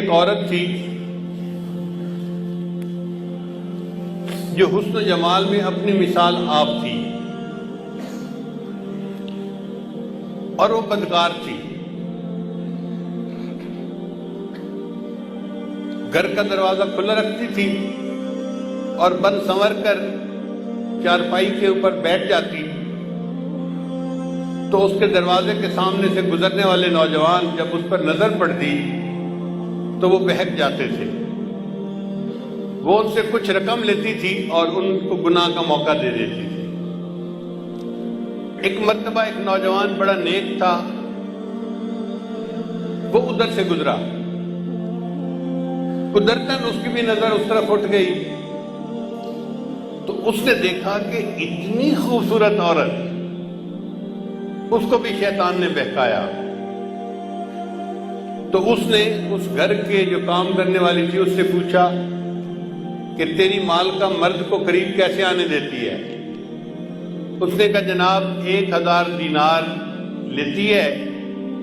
ایک عورت تھی جو حسن و جمال میں اپنی مثال آپ تھی، اور وہ بدکار تھی۔ گھر کا دروازہ کھلا رکھتی تھی اور بن سنور کر چارپائی کے اوپر بیٹھ جاتی، تو اس کے دروازے کے سامنے سے گزرنے والے نوجوان جب اس پر نظر پڑتی تو وہ بہک جاتے تھے۔ وہ ان سے کچھ رقم لیتی تھی اور ان کو گناہ کا موقع دے دیتی تھی۔ ایک مرتبہ ایک نوجوان بڑا نیک تھا، وہ ادھر سے گزرا، قدرتاً اس کی بھی نظر اس طرف اٹھ گئی، تو اس نے دیکھا کہ اتنی خوبصورت عورت، اس کو بھی شیطان نے بہکایا۔ تو اس نے اس گھر کے جو کام کرنے والی تھی اس سے پوچھا کہ تیری مالکہ مرد کو قریب کیسے آنے دیتی ہے؟ اس نے کہا جناب 1000 دینار لیتی ہے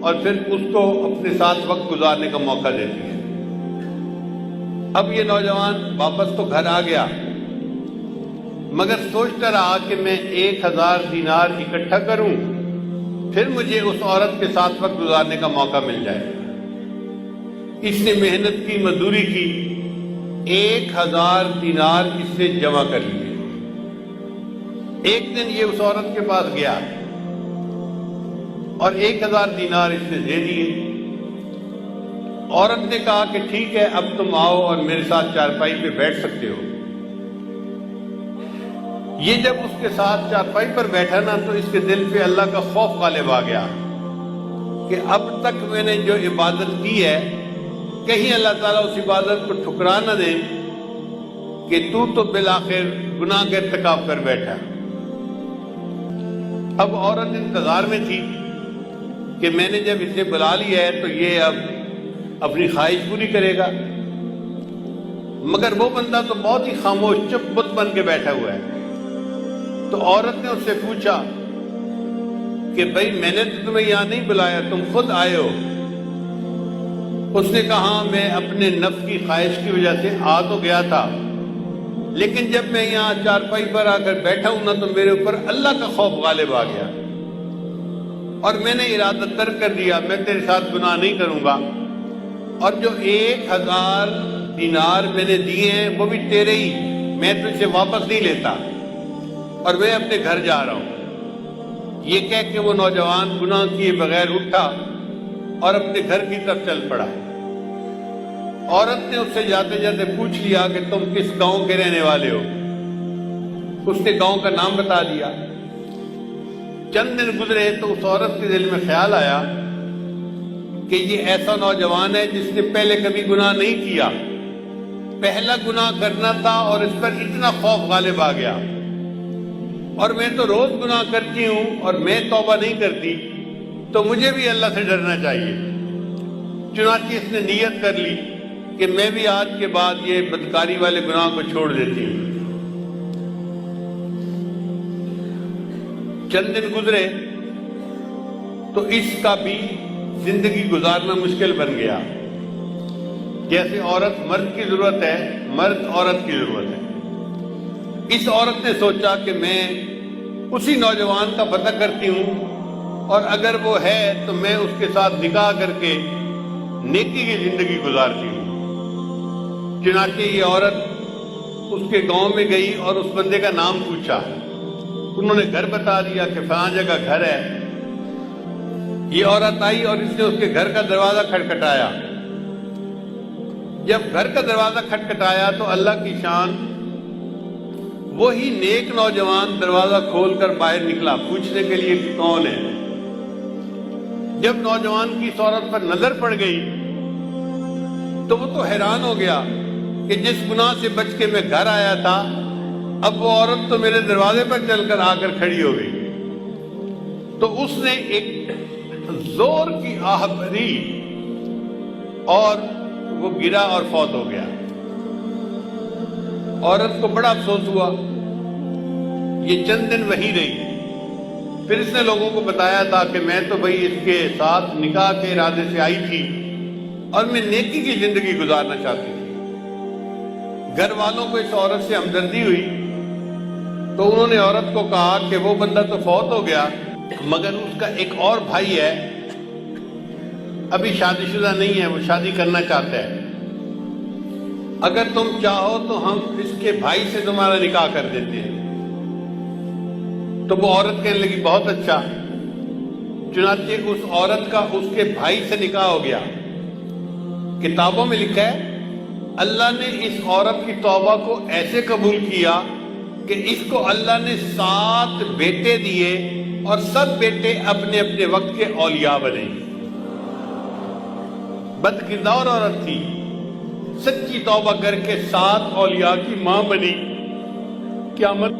اور پھر اس کو اپنے ساتھ وقت گزارنے کا موقع دیتی ہے۔ اب یہ نوجوان واپس تو گھر آ گیا، مگر سوچتا رہا کہ میں 1000 دینار اکٹھا کروں، پھر مجھے اس عورت کے ساتھ وقت گزارنے کا موقع مل جائے۔ اس نے محنت کی، مزدوری کی، 1000 دینار اس سے جمع کر لیے۔ ایک دن یہ اس عورت کے پاس گیا اور 1000 دینار اس نے دے دیے۔ عورت نے کہا کہ ٹھیک ہے، اب تم آؤ اور میرے ساتھ چارپائی پہ بیٹھ سکتے ہو۔ یہ جب اس کے ساتھ چارپائی پر بیٹھا نا تو اس کے دل پہ اللہ کا خوف غالب آ گیا کہ اب تک میں نے جو عبادت کی ہے، کہیں اللہ تعالیٰ اس عبادت کو ٹھکرا نہ دے کہ تو بالآخر گناہ کے ارتکاب کر بیٹھا۔ اب عورت انتظار میں تھی کہ میں نے جب اسے بلا لیا ہے تو یہ اب اپنی خواہش پوری کرے گا، مگر وہ بندہ تو بہت ہی خاموش چپ بت بن کے بیٹھا ہوا ہے۔ تو عورت نے اس سے پوچھا کہ بھائی میں نے تو تمہیں یہاں نہیں بلایا، تم خود آئے ہو۔ اس نے کہا میں اپنے نفس کی خواہش کی وجہ سے آ تو گیا تھا، لیکن جب میں یہاں چارپائی پر آ کر بیٹھا ہوں نا تو میرے اوپر اللہ کا خوف غالب آ گیا اور میں نے ارادہ ترک کر دیا، میں تیرے ساتھ گناہ نہیں کروں گا، اور جو 1000 دینار میں نے دیے ہیں وہ بھی تیرے ہی، میں تجھ سے واپس نہیں لیتا اور میں اپنے گھر جا رہا ہوں۔ یہ کہہ کے وہ نوجوان گناہ کیے بغیر اٹھا اور اپنے گھر کی طرف چل پڑا۔ عورت نے اس سے جاتے جاتے پوچھ لیا کہ تم کس گاؤں کے رہنے والے ہو؟ اس نے گاؤں کا نام بتا دیا۔ چند دن گزرے تو اس عورت کے دل میں خیال آیا کہ یہ ایسا نوجوان ہے جس نے پہلے کبھی گناہ نہیں کیا، پہلا گناہ کرنا تھا اور اس پر اتنا خوف غالب آ گیا، اور میں تو روز گناہ کرتی ہوں اور میں توبہ نہیں کرتی، تو مجھے بھی اللہ سے ڈرنا چاہیے۔ چنانچہ اس نے نیت کر لی کہ میں بھی آج کے بعد یہ بدکاری والے گناہ کو چھوڑ دیتی ہوں۔ چند دن گزرے تو اس کا بھی زندگی گزارنا مشکل بن گیا۔ جیسے عورت مرد کی ضرورت ہے، مرد عورت کی ضرورت ہے۔ اس عورت نے سوچا کہ میں اسی نوجوان کا پتہ کرتی ہوں، اور اگر وہ ہے تو میں اس کے ساتھ نکاح کر کے نیکی کی زندگی گزارتی ہوں۔ چنانچہ یہ عورت اس کے گاؤں میں گئی اور اس بندے کا نام پوچھا۔ انہوں نے گھر بتا دیا کہ فلاں جگہ گھر ہے۔ یہ عورت آئی اور اس نے اس کے گھر کا دروازہ کھٹکھٹایا۔ جب گھر کا دروازہ کھٹکھٹایا تو اللہ کی شان، وہی نیک نوجوان دروازہ کھول کر باہر نکلا پوچھنے کے لیے کہ کون ہے۔ جب نوجوان کی اس عورت پر نظر پڑ گئی تو وہ تو حیران ہو گیا کہ جس گناہ سے بچ کے میں گھر آیا تھا، اب وہ عورت تو میرے دروازے پر چل کر آ کر کھڑی ہو گئی۔ تو اس نے ایک زور کی آہ بھری اور وہ گرا اور فوت ہو گیا۔ عورت کو بڑا افسوس ہوا۔ یہ چند دن وہیں رہی۔ پھر اس نے لوگوں کو بتایا تھا کہ میں تو بھئی اس کے ساتھ نکاح کے ارادے سے آئی تھی، اور میں نیکی کی زندگی گزارنا چاہتی تھی۔ گھر والوں کو اس عورت سے ہمدردی ہوئی تو انہوں نے عورت کو کہا کہ وہ بندہ تو فوت ہو گیا مگر اس کا ایک اور بھائی ہے، ابھی شادی شدہ نہیں ہے، وہ شادی کرنا چاہتا ہے، اگر تم چاہو تو ہم اس کے بھائی سے تمہارا نکاح کر دیتے ہیں۔ تو وہ عورت کہنے لگی بہت اچھا، چنانچہ اس عورت کا اس کے بھائی سے نکاح ہو گیا۔ کتابوں میں لکھا ہے اللہ نے اس عورت کی توبہ کو ایسے قبول کیا کہ اس کو اللہ نے 7 بیٹے دیے اور سب بیٹے اپنے اپنے وقت کے اولیاء بنے۔ بد کردار عورت تھی، سچی توبہ کر کے 7 اولیاء کی ماں بنی۔ قیامت